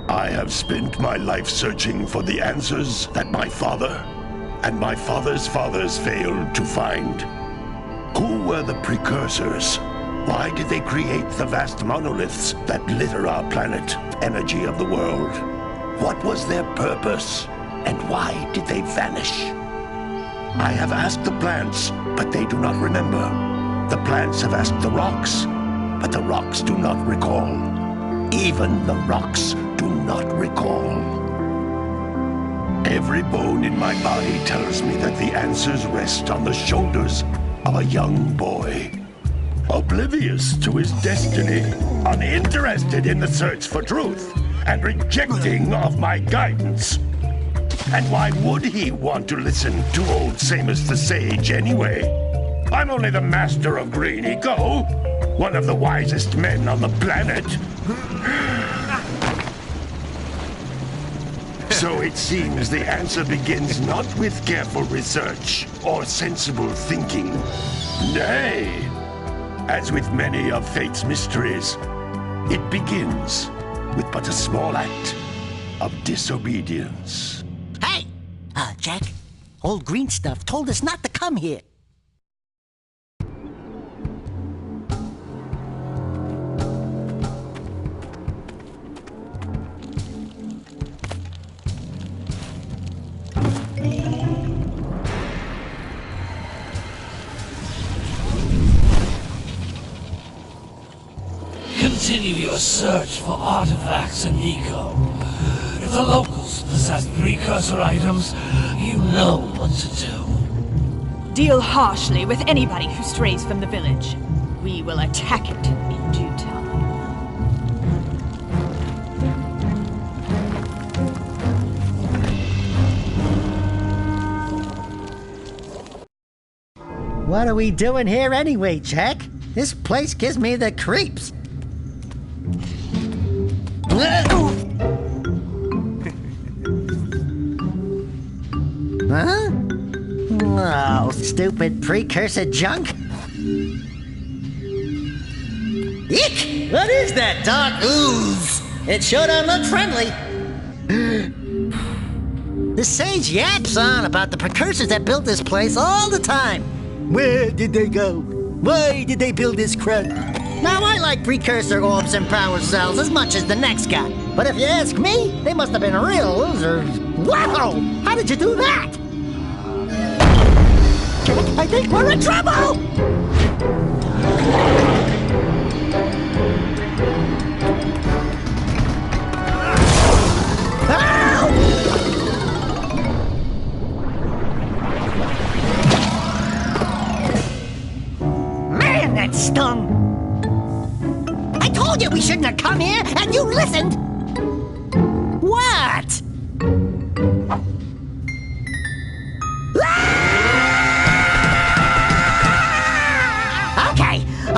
I have spent my life searching for the answers that my father and my father's fathers failed to find. Who were the Precursors? Why did they create the vast monoliths that litter our planet, energy of the world? What was their purpose, and why did they vanish? I have asked the plants, but they do not remember. The plants have asked the rocks, but the rocks do not recall. Even the rocks do not recall. Every bone in my body tells me that the answers rest on the shoulders of a young boy. Oblivious to his destiny, uninterested in the search for truth, and rejecting of my guidance. And why would he want to listen to old Samus the Sage anyway? I'm only the master of green eco, one of the wisest men on the planet. So it seems the answer begins not with careful research or sensible thinking. Nay, as with many of fate's mysteries, it begins with but a small act of disobedience. Hey! Jak, old green stuff told us not to come here. Continue your search for artifacts and eco. If the locals possess precursor items, you know what to do. Deal harshly with anybody who strays from the village. We will attack it in due time. What are we doing here anyway, Jak? This place gives me the creeps. Huh? Oh, stupid precursor junk. Eek! What is that dark ooze? It sure don't look friendly. The sage yaps on about the precursors that built this place all the time. Where did they go? Why did they build this crud? Now, I like precursor orbs and power cells as much as the next guy. But if you ask me, they must have been real losers. Wow! How did you do that? Jak, I think we're in trouble! Man, that stung! I told you we shouldn't have come here, and you listened! What?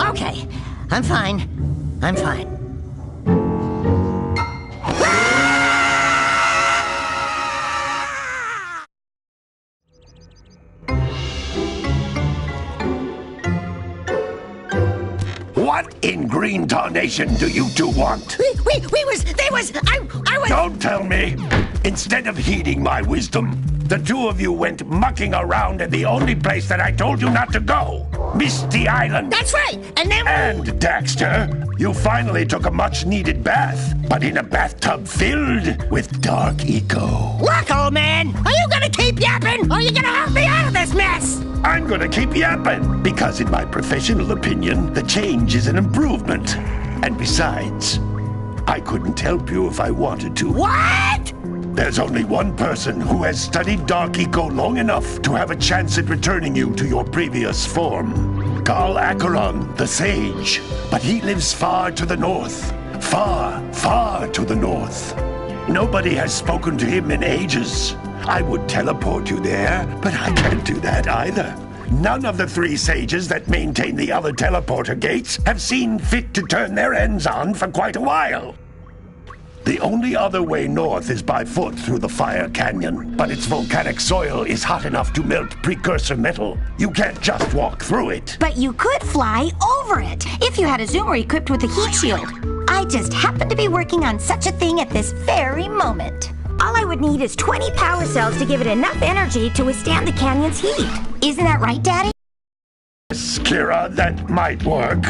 Okay. I'm fine. What in green tarnation do you two want? I was... Don't tell me! Instead of heeding my wisdom, the two of you went mucking around in the only place that I told you not to go! Misty Island! That's right! And then... And, Dexter, you finally took a much-needed bath, but in a bathtub filled with dark eco. Look, old man! Are you gonna keep yapping, or are you gonna help me out of this mess? I'm gonna keep yapping, because in my professional opinion, the change is an improvement. And besides, I couldn't help you if I wanted to. What? There's only one person who has studied Dark Eco long enough to have a chance at returning you to your previous form. Carl Acheron, the Sage. But he lives far to the north. Far to the north. Nobody has spoken to him in ages. I would teleport you there, but I can't do that either. None of the three sages that maintain the other teleporter gates have seen fit to turn their ends on for quite a while. The only other way north is by foot through the Fire Canyon, but its volcanic soil is hot enough to melt precursor metal. You can't just walk through it. But you could fly over it, if you had a zoomer equipped with a heat shield. I I just happen to be working on such a thing at this very moment. All I would need is 20 power cells to give it enough energy to withstand the canyon's heat. Isn't that right, Daddy? Yes, Kira, that might work.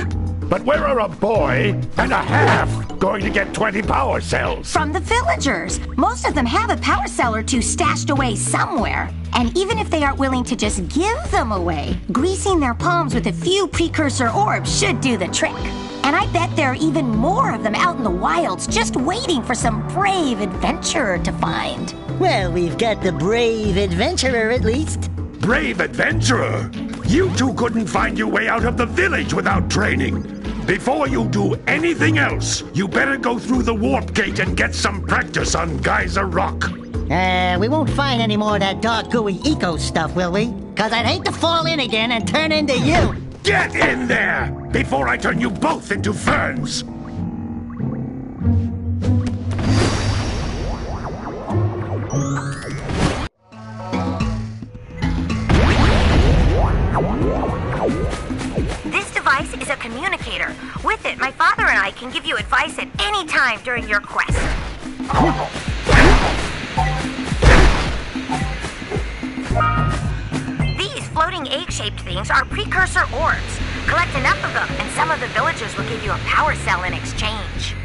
But where are a boy and a half going to get 20 power cells? From the villagers. Most of them have a power cell or two stashed away somewhere. And even if they aren't willing to just give them away, greasing their palms with a few precursor orbs should do the trick. And I bet there are even more of them out in the wilds just waiting for some brave adventurer to find. Well, we've got the brave adventurer at least. Brave adventurer? You two couldn't find your way out of the village without training. Before you do anything else, you better go through the warp gate and get some practice on Geyser Rock. We won't find any more of that dark gooey eco stuff, will we? 'Cause I'd hate to fall in again and turn into you. Get in there before I turn you both into ferns. This device is a communicator. With it, my father and I can give you advice at any time during your quest. These floating egg-shaped things are precursor orbs. Collect enough of them, and some of the villagers will give you a power cell in exchange.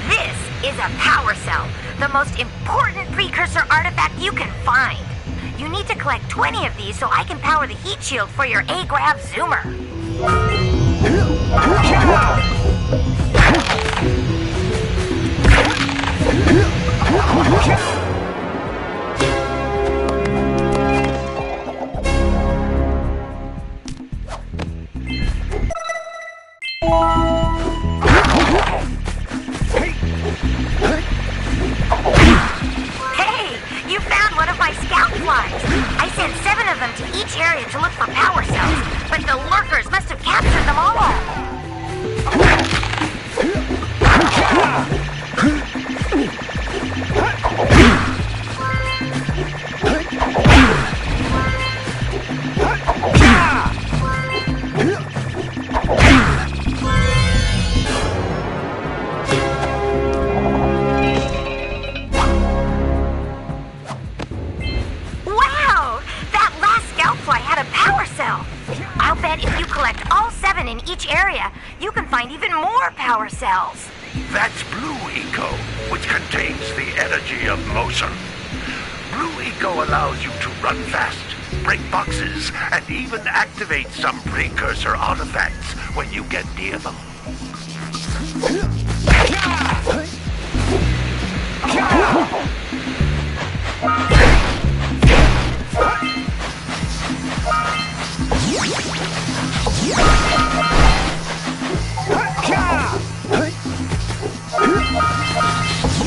This is a power cell, the most important precursor artifact you can find. You need to collect 20 of these so I can power the heat shield for your A-Grav zoomer. Hey, you found one of my scout flies. I sent 7 of them to each area to look for power cells, but the lurkers must have captured them all. Wow! That last scout fly had a power cell. I'll bet if you collect all 7 in each area, you can find even more power cells. That's Blue Eco, which contains the energy of motion. Blue Eco allows you to run fast, break boxes, and even activate some precursor artifacts when you get near them.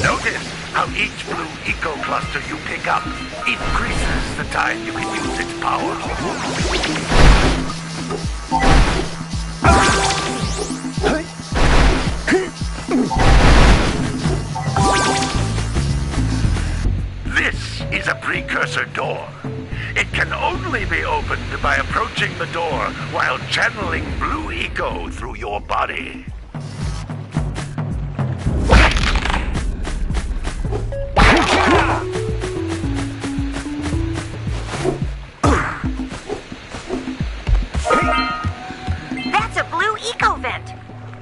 Notice how each Blue Eco cluster you pick up increases the time you can use its power. This is a precursor door. It can only be opened by approaching the door while channeling Blue Eco through your body. That's a Blue Eco vent.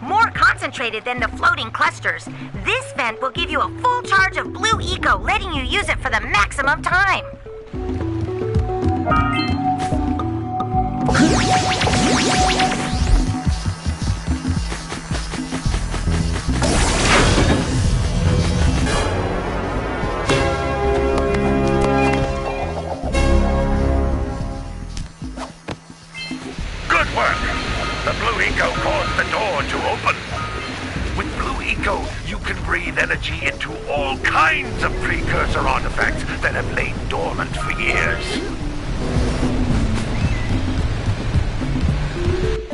More concentrated than the floating clusters. This vent will give you a full charge of Blue Eco, letting you use it for the maximum time. Good work! The Blue Eco caused the door to open. With Blue Eco, you can breathe energy into all kinds of precursor artifacts that have lain dormant for years.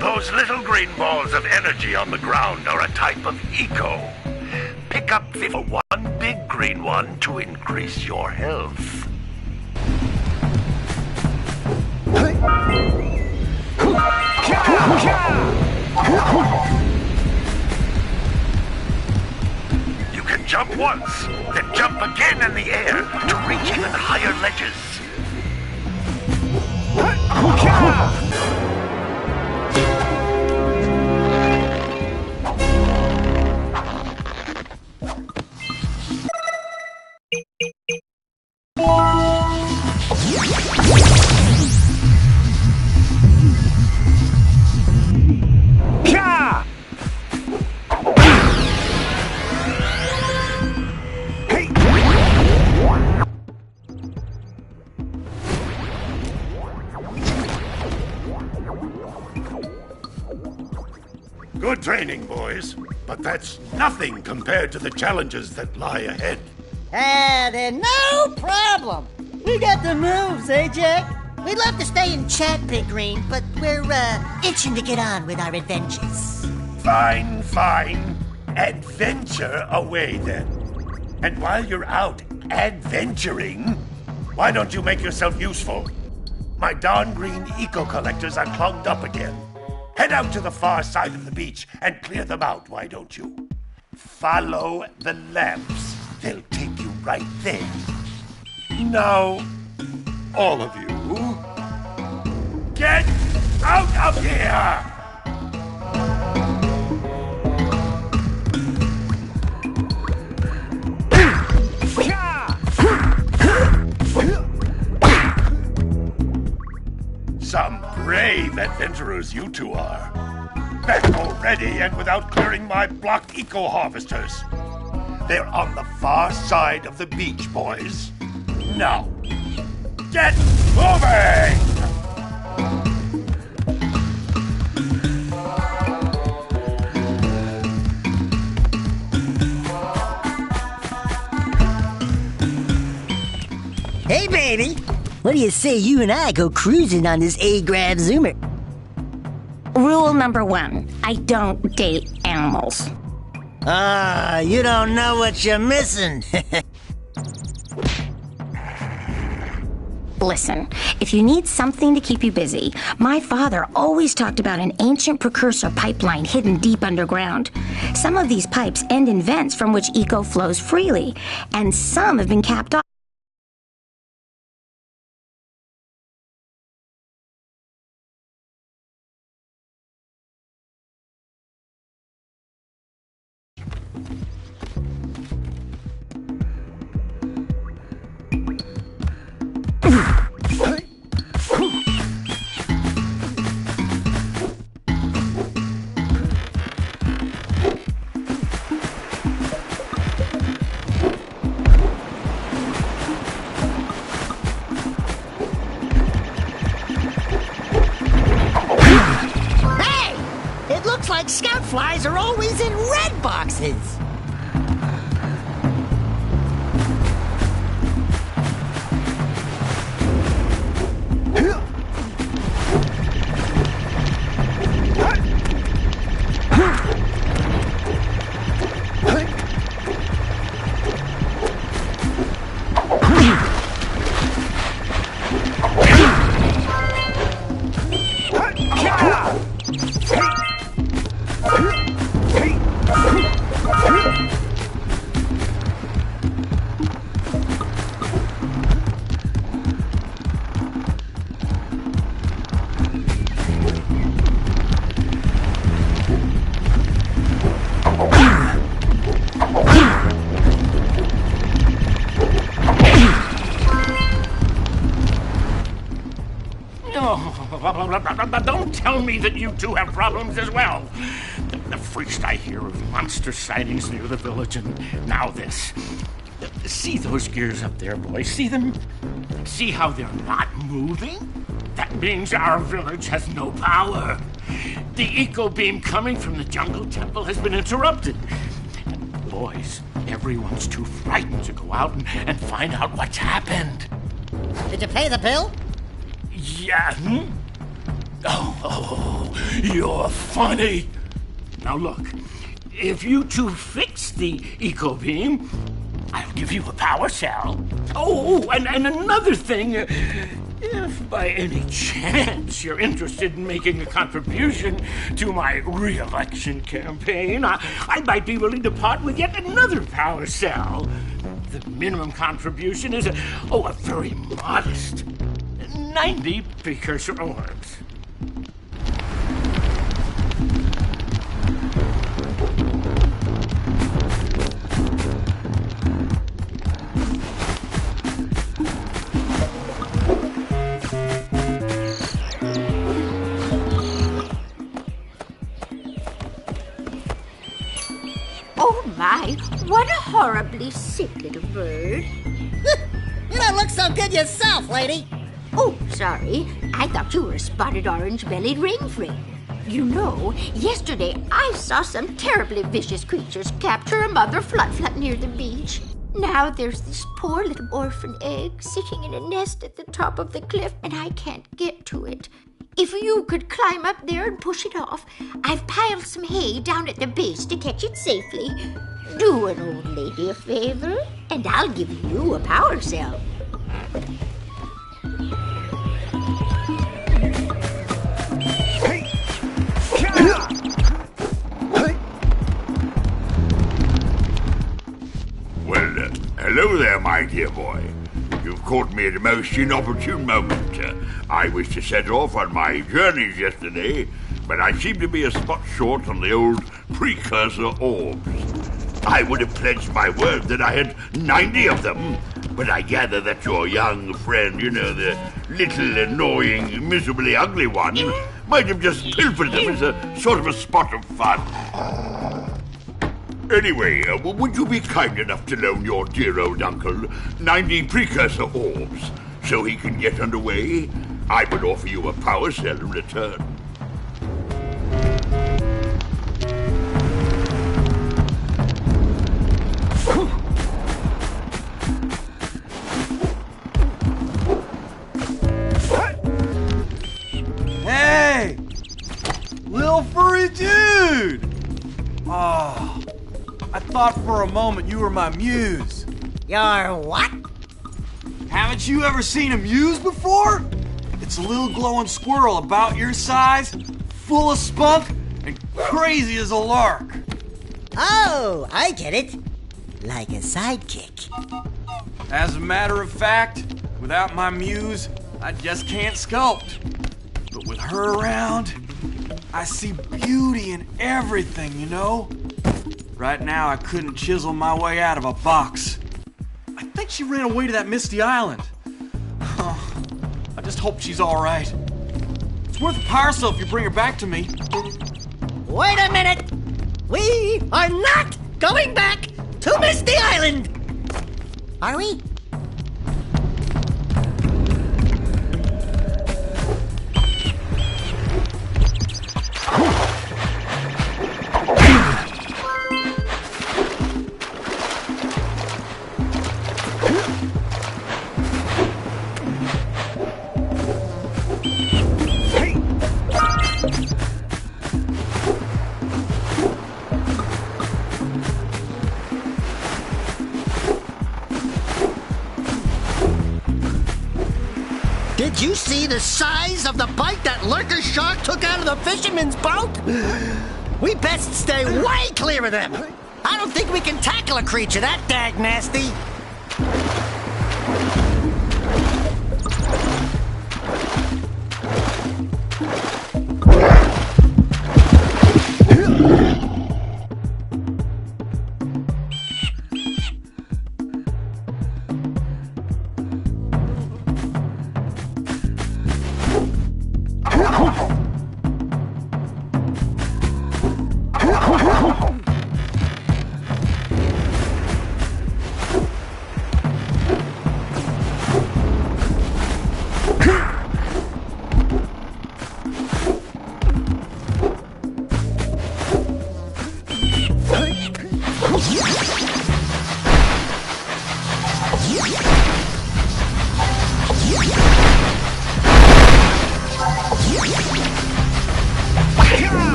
Those little green balls of energy on the ground are a type of eco. Pick up for one big green one to increase your health. You can jump once, then jump again in the air to reach even higher ledges. Good training, boys, but that's nothing compared to the challenges that lie ahead. Then no problem. We got the moves, eh, Jack? We'd love to stay and chat, Big Green, but we're, itching to get on with our adventures. Fine, fine. Adventure away, then. And while you're out adventuring, why don't you make yourself useful? My darn green eco-collectors are clogged up again. Head out to the far side of the beach and clear them out, why don't you? Follow the lamps. They'll take you right there. Now, all of you, get out of here! Some brave adventurers you two are. Back already and without clearing my block eco-harvesters. They're on the far side of the beach, boys. Now, get moving! Hey, baby. What do you say you and I go cruising on this A-Grab Zoomer? Rule number 1, I don't date animals. You don't know what you're missing. Listen, if you need something to keep you busy, my father always talked about an ancient precursor pipeline hidden deep underground. Some of these pipes end in vents from which eco flows freely, and some have been capped off. Like scout flies are always in red boxes. Don't tell me that you two have problems as well. The first I hear of monster sightings near the village, and now this. See those gears up there, boys? See them? See how they're not moving? That means our village has no power. The eco beam coming from the jungle temple has been interrupted. And boys, everyone's too frightened to go out and find out what's happened. Did you pay the bill? Yeah. Oh, you're funny. Now look, if you two fix the eco beam, I'll give you a power cell. Oh, and another thing. If by any chance you're interested in making a contribution to my re-election campaign, I might be willing to part with yet another power cell. The minimum contribution is a very modest 90 precursor orbs. What a horribly sick little bird. You don't look so good yourself, lady. Oh, sorry. I thought you were a spotted orange-bellied rainframe. You know, yesterday I saw some terribly vicious creatures capture a mother flut-flut near the beach. Now there's this poor little orphan egg sitting in a nest at the top of the cliff, and I can't get to it. If you could climb up there and push it off, I've piled some hay down at the base to catch it safely. Do an old lady a favor, and I'll give you a power cell. Well, hello there, my dear boy. You've caught me at a most inopportune moment. I was to set off on my journeys yesterday, but I seem to be a spot short on the old precursor orbs. I would have pledged my word that I had 90 of them, but I gather that your young friend, the little annoying, miserably ugly one, might have just pilfered them as a sort of a spot of fun. Anyway, would you be kind enough to loan your dear old uncle 90 precursor orbs so he can get underway? I would offer you a power cell in return. Hey! Little furry dude! Oh, I thought for a moment you were my muse. Your what? Haven't you ever seen a muse before? It's a little glowing squirrel about your size, full of spunk, and crazy as a lark. Oh, I get it. Like a sidekick. As a matter of fact, without my muse, I just can't sculpt. But with her around, I see beauty in everything, you know? Right now, I couldn't chisel my way out of a box. I think she ran away to that misty island. I just hope she's all right. It's worth a power cell if you bring her back to me. Wait a minute! We are not going back to Misty Island! Are we? Did you see the size of the bite that lurker shark took out of the fisherman's boat? We best stay way clear of them. I don't think we can tackle a creature that dag nasty.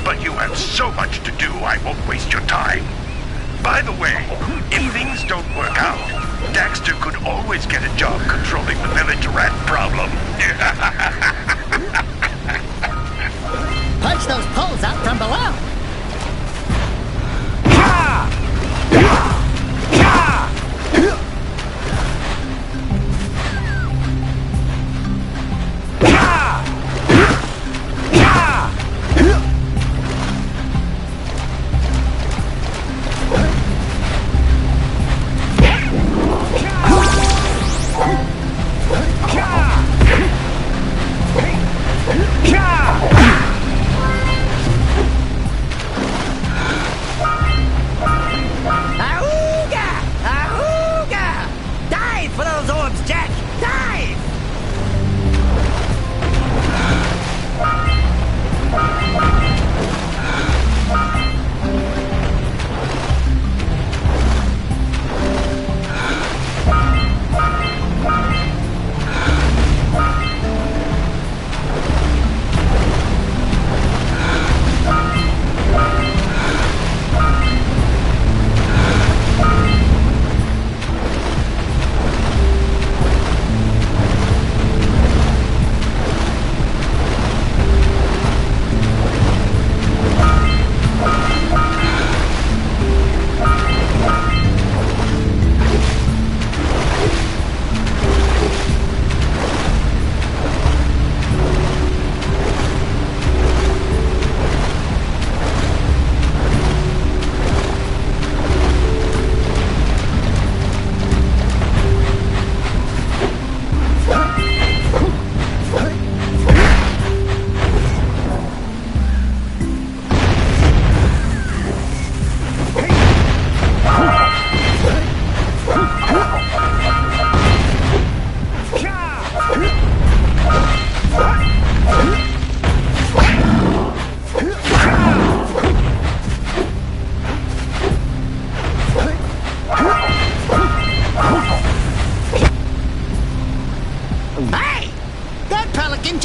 But you have so much to do, I won't waste your time. By the way, if things don't work out, Dexter could always get a job controlling the village rat problem. Punch those poles out from below.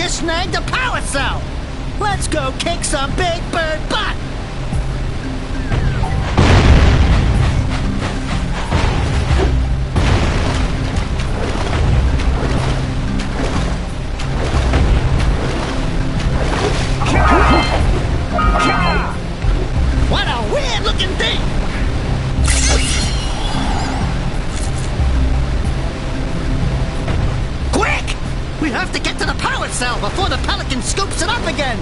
Snagged a power cell! Let's go kick some big bird butt! What a weird looking thing! Quick! We have to get to the power cell before the pelican scoops it up again!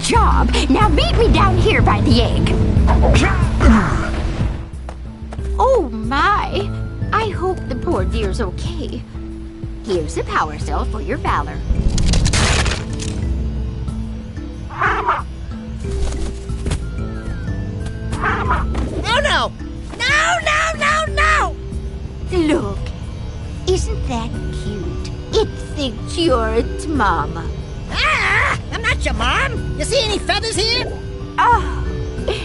job. Now meet me down here by the egg. Oh my! I hope the poor dear's okay. Here's a power cell for your valor. Oh no! No, no, no, no! Look, isn't that cute? It thinks you're its mama. Ah! I'm not your mom! You see any feathers here? Oh,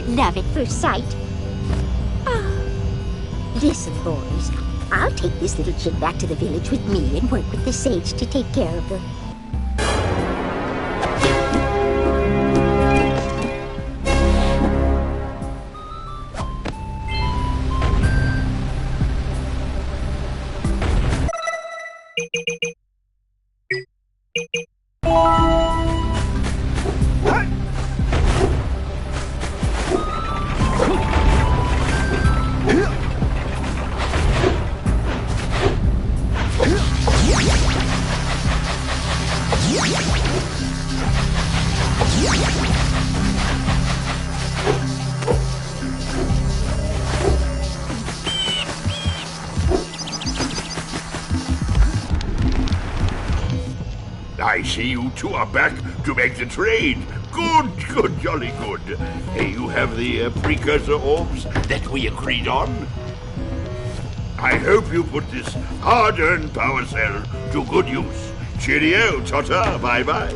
love at first sight. Oh. Listen, boys, I'll take this little chick back to the village with me and work with the sage to take care of her. I see you two are back to make the trade. Good, good, jolly good. Hey, you have the precursor orbs that we agreed on? I hope you put this hard-earned power cell to good use. Cheerio, ta-ta, bye-bye.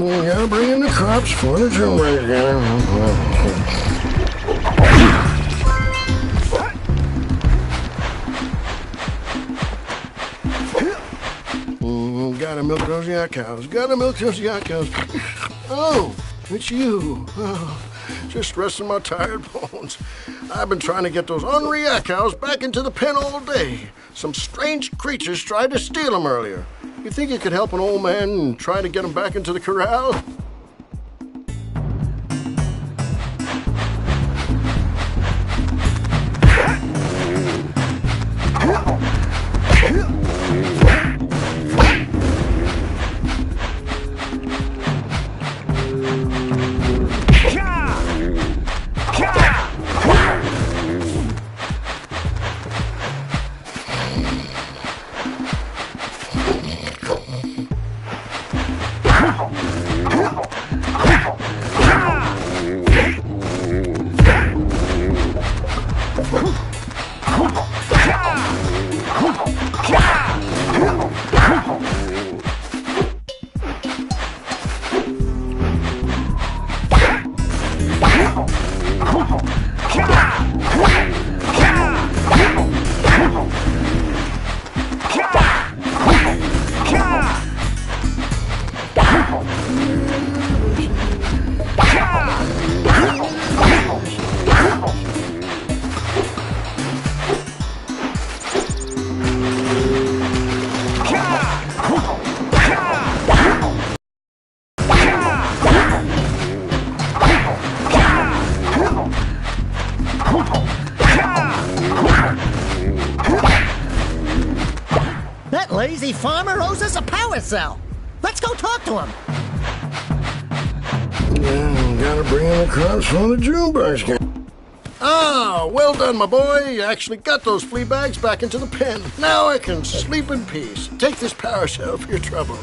You gotta bring in the crops for the drum again. Gotta milk those yak cows. Gotta milk those yak cows. Oh, it's you. Oh, just resting my tired bones. I've been trying to get those ornery yak cows back into the pen all day. Some strange creatures tried to steal them earlier. You think you could help an old man and try to get him back into the corral? That lazy farmer owes us a power cell. Let's go talk to him. Yeah, gotta bring in the crops from the June burst. Ah, well done, my boy. You actually got those flea bags back into the pen. Now I can sleep in peace. Take this power cell for your trouble.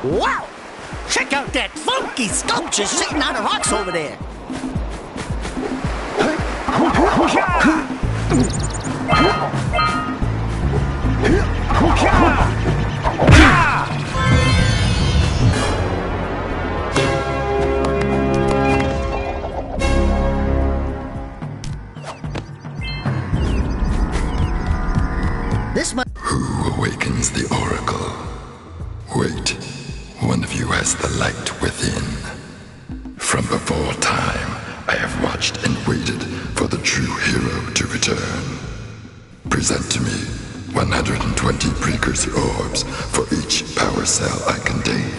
Wow! Check out that funky sculpture sitting on the rocks over there. This must... Who awakens the oracle? Wait, one of you has the light within. From before time, I have watched and waited for the true hero to return. Present to me 120 precursor orbs for each power cell I contain.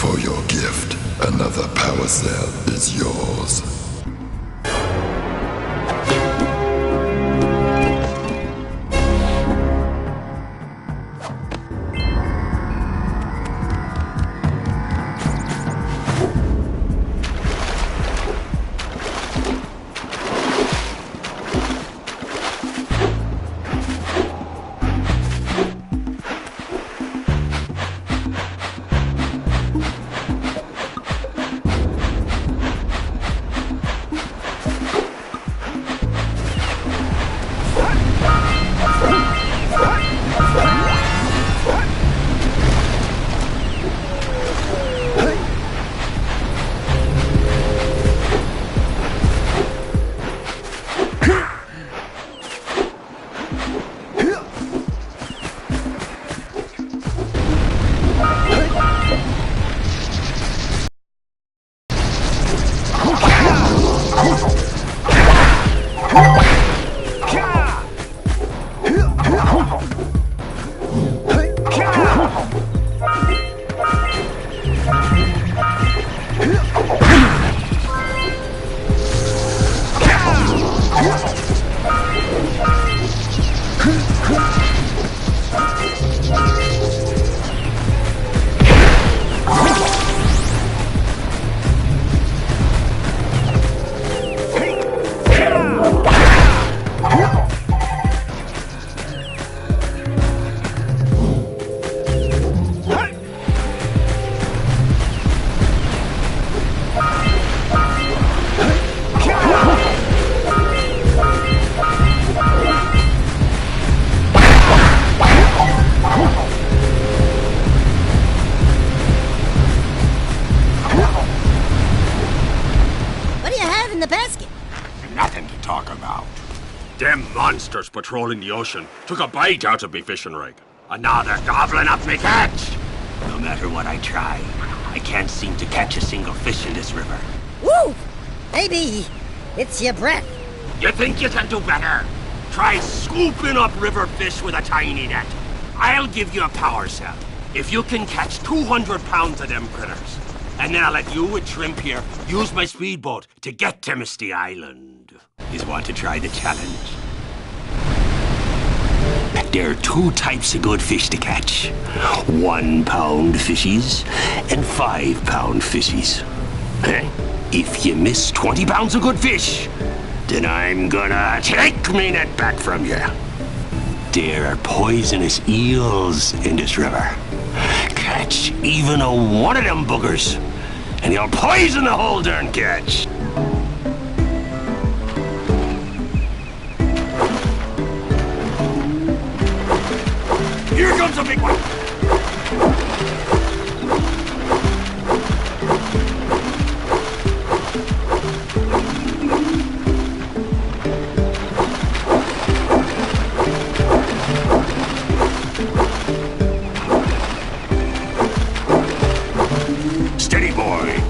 For your gift, another power cell is yours. patrolling the ocean took a bite out of me fishing rig. And now they're gobbling up me catch. No matter what I try, I can't seem to catch a single fish in this river. Woo! Maybe it's your breath. You think you can do better? Try scooping up river fish with a tiny net. I'll give you a power cell if you can catch 200 pounds of them critters. And then I'll let you and Shrimp here use my speedboat to get to Misty Island. You want to try the challenge? There are 2 types of good fish to catch. 1 pound fishies and 5 pound fishies. If you miss 20 pounds of good fish, then I'm gonna take me net back from you. There are poisonous eels in this river. Catch even one of them buggers, and you'll poison the whole darn catch. Here comes a big one. Steady, boy.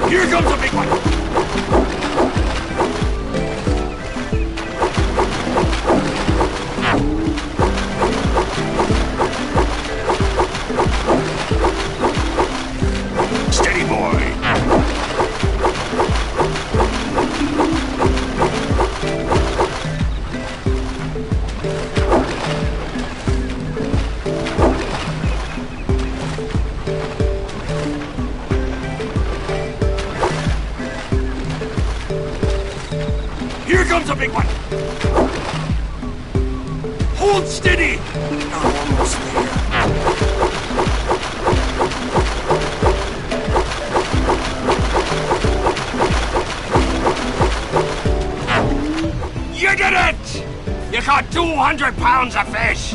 Here comes a big one. Steady, boy. Here comes a big one. Hold steady. Almost there. You did it! You caught 200 pounds of fish.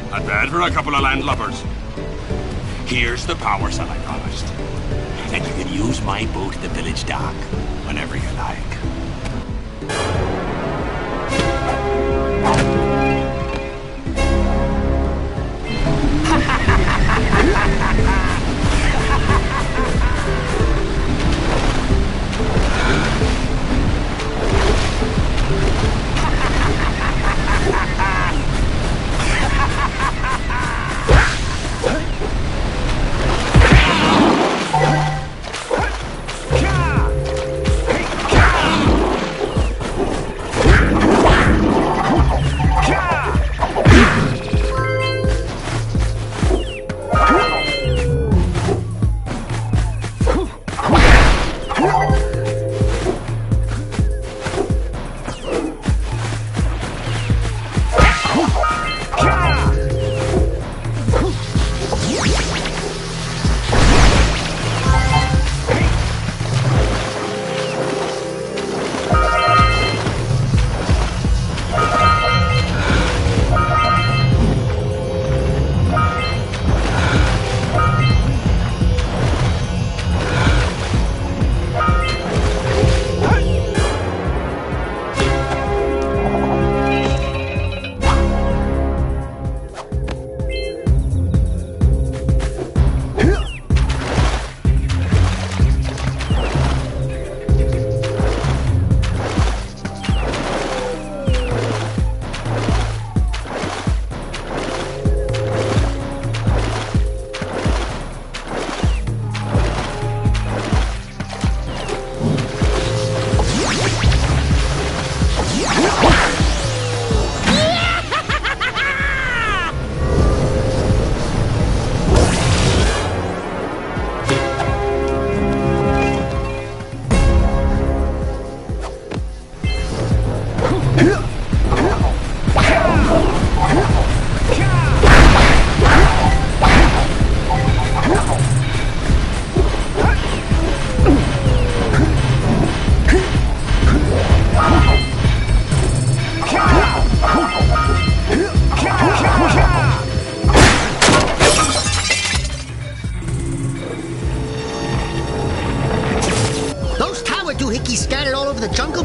Not bad for a couple of landlubbers. Here's the power cell I promised. And you can use my boat at the village dock whenever you like.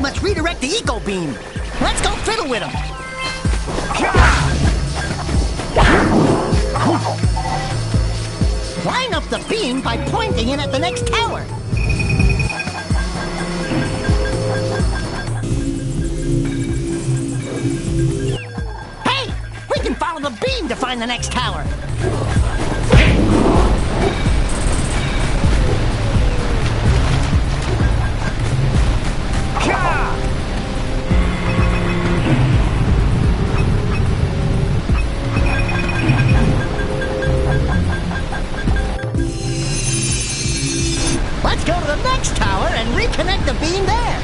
must redirect the eco beam. Let's go fiddle with him. Line up the beam by pointing it at the next tower. Hey! We can follow the beam to find the next tower. Let's go to the next tower and reconnect the beam there.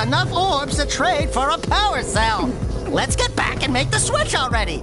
Enough orbs to trade for a power cell. Let's get back and make the switch already.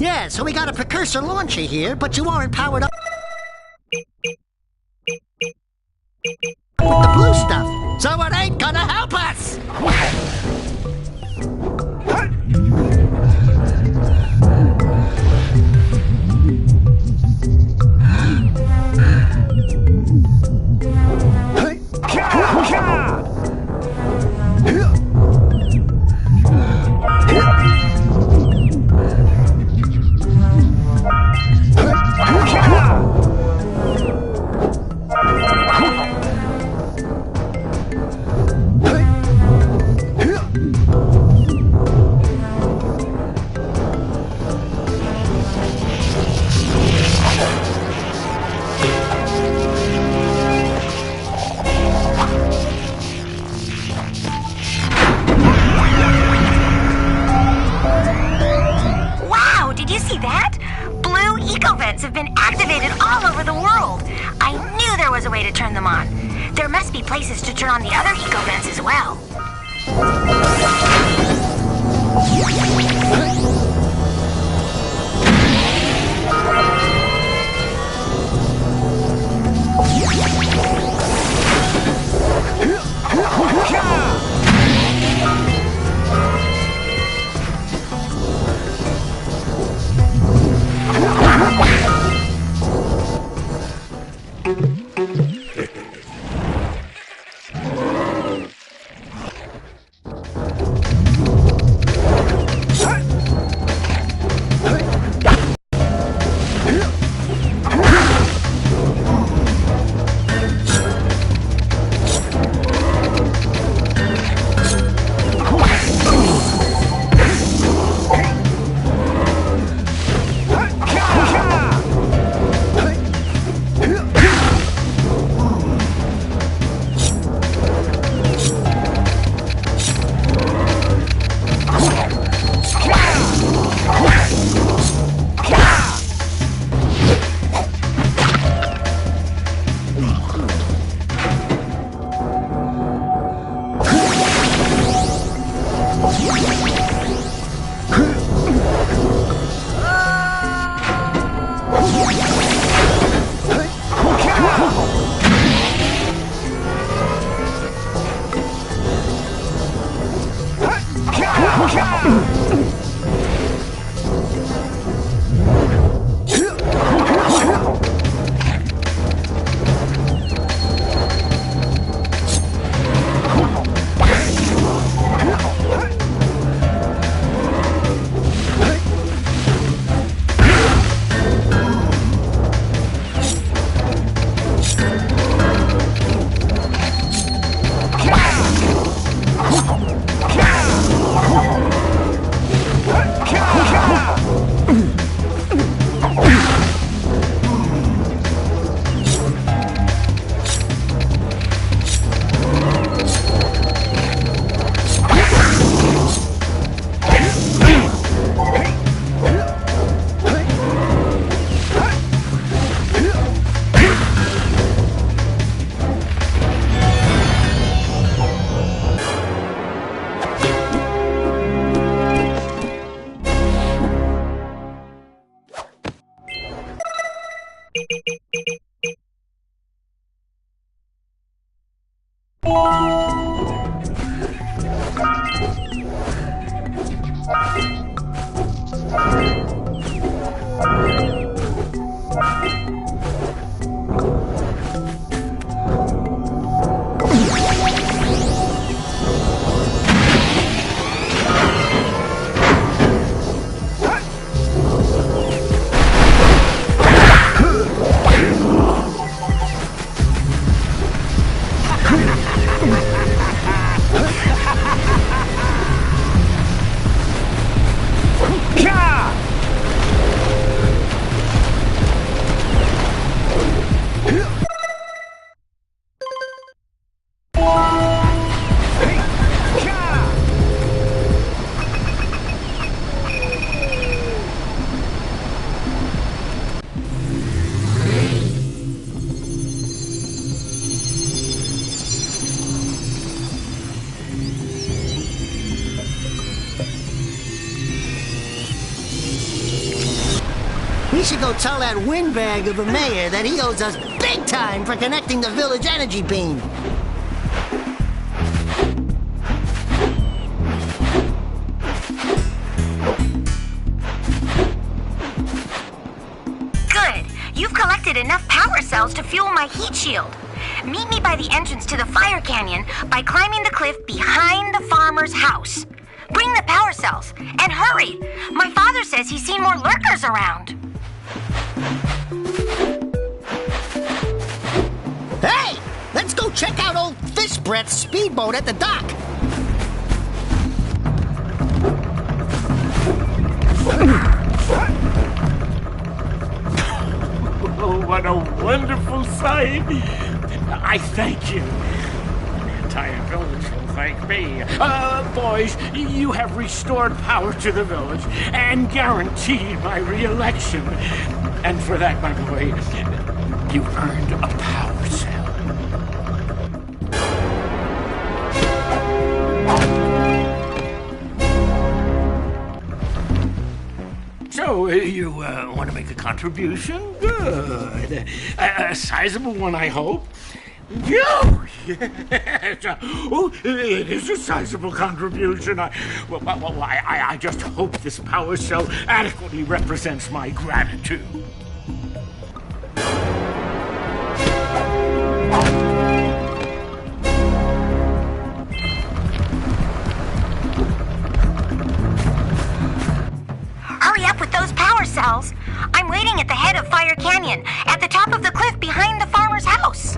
Yeah, so we got a Precursor launcher here, but you aren't powered up with the blue stuff, so it ain't gonna help us! Have been activated all over the world. I knew there was a way to turn them on. There must be places to turn on the other eco vents as well. We should go tell that windbag of a mayor that he owes us big time for connecting the village energy beam. Good. You've collected enough power cells to fuel my heat shield. Meet me by the entrance to the fire canyon by climbing the cliff behind the farmer's house. Bring the power cells, and hurry! My father says he's seen more lurkers around. Hey! Let's go check out old Fish Breath's speedboat at the dock. Oh, what a wonderful sight! I thank you. The entire village will thank me. Boys, you have restored power to the village and guaranteed my re-election. And for that, my boy, you earned a power cell. So, you want to make a contribution? Good. A sizable one, I hope. Oh, yes. Oh, it is a sizable contribution. I just hope this power cell adequately represents my gratitude. Hurry up with those power cells. I'm waiting at the head of Fire Canyon, at the top of the cliff behind the farmer's house.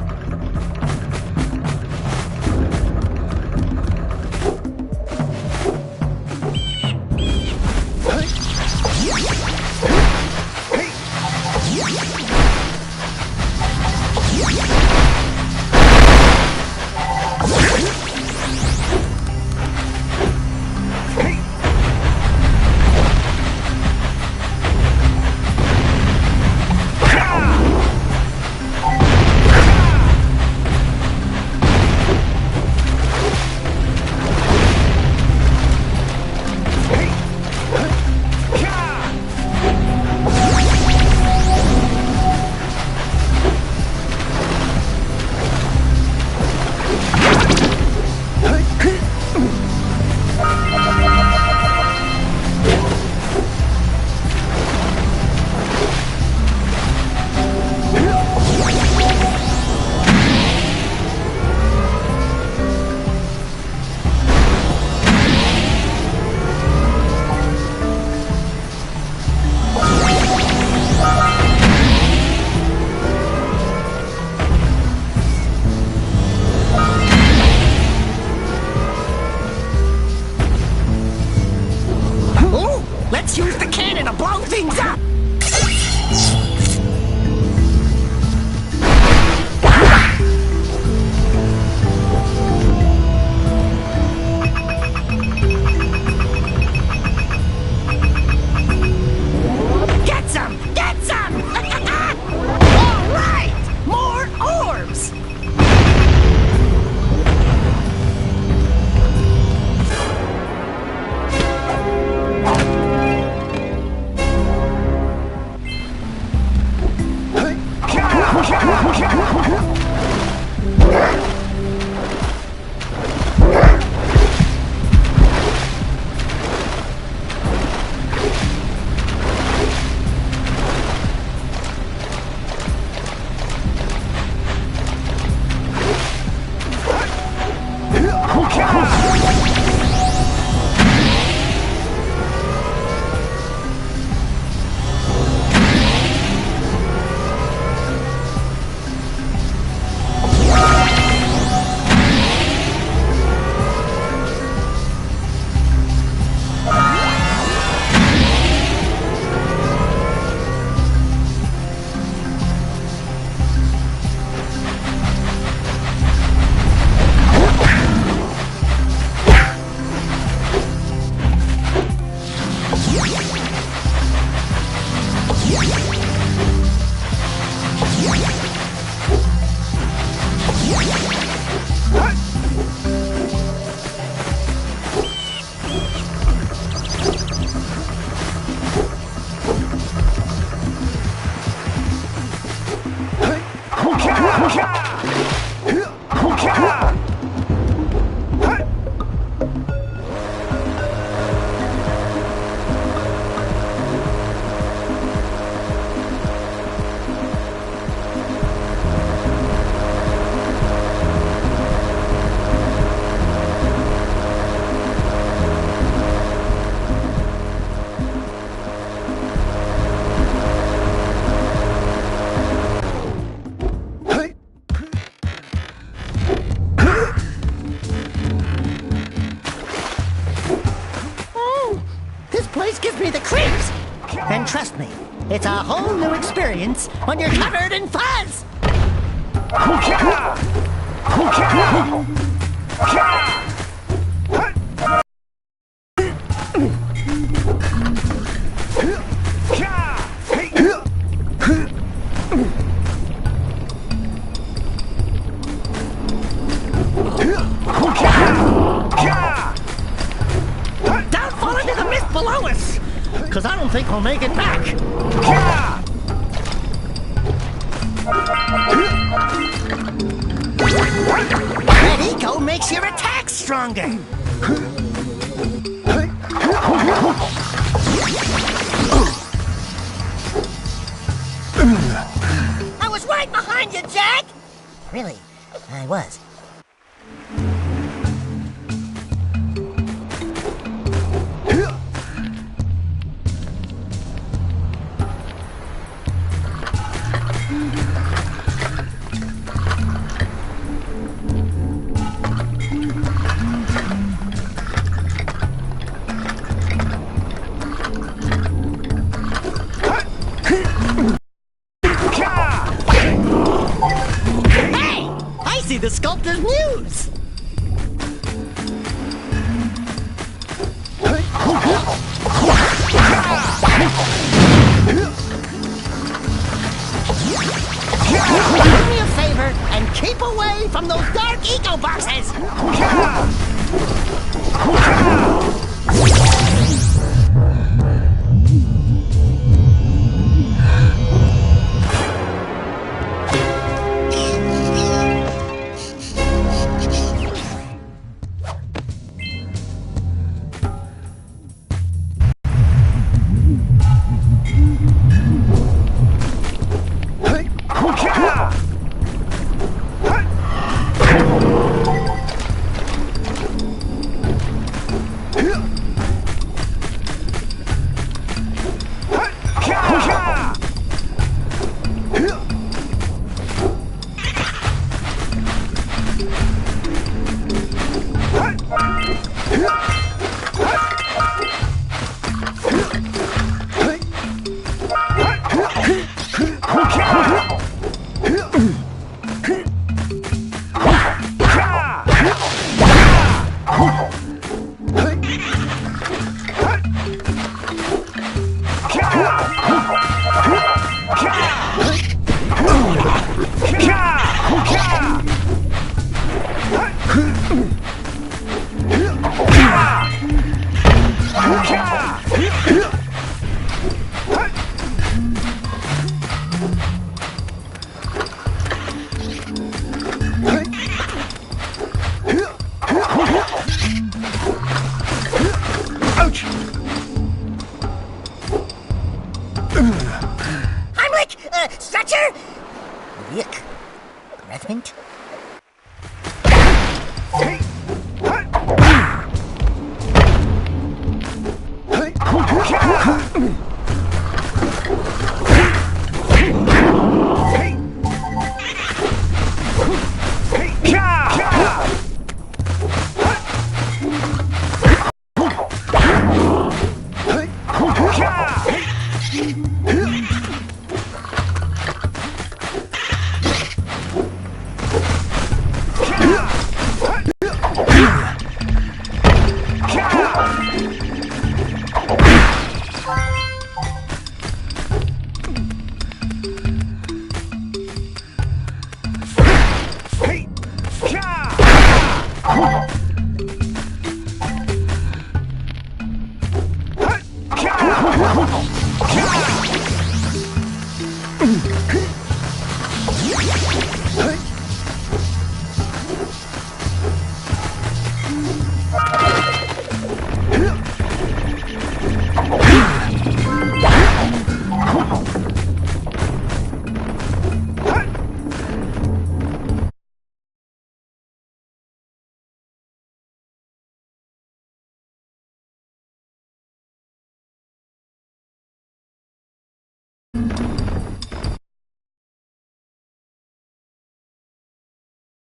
Let's use the cannon to blow things up! Get some! Get some! All right! More orbs! place gives me the creeps. And trust me, it's a whole new experience when you're covered in fuzz. Don't fall into the mist below us, because I don't think we'll make it back. That eco makes your attack stronger. I was right behind you, Jak! Really, I was. The sculptor's muse! Do me a favor and keep away from those dark eco boxes! Stretcher! Yuck. Breath mint?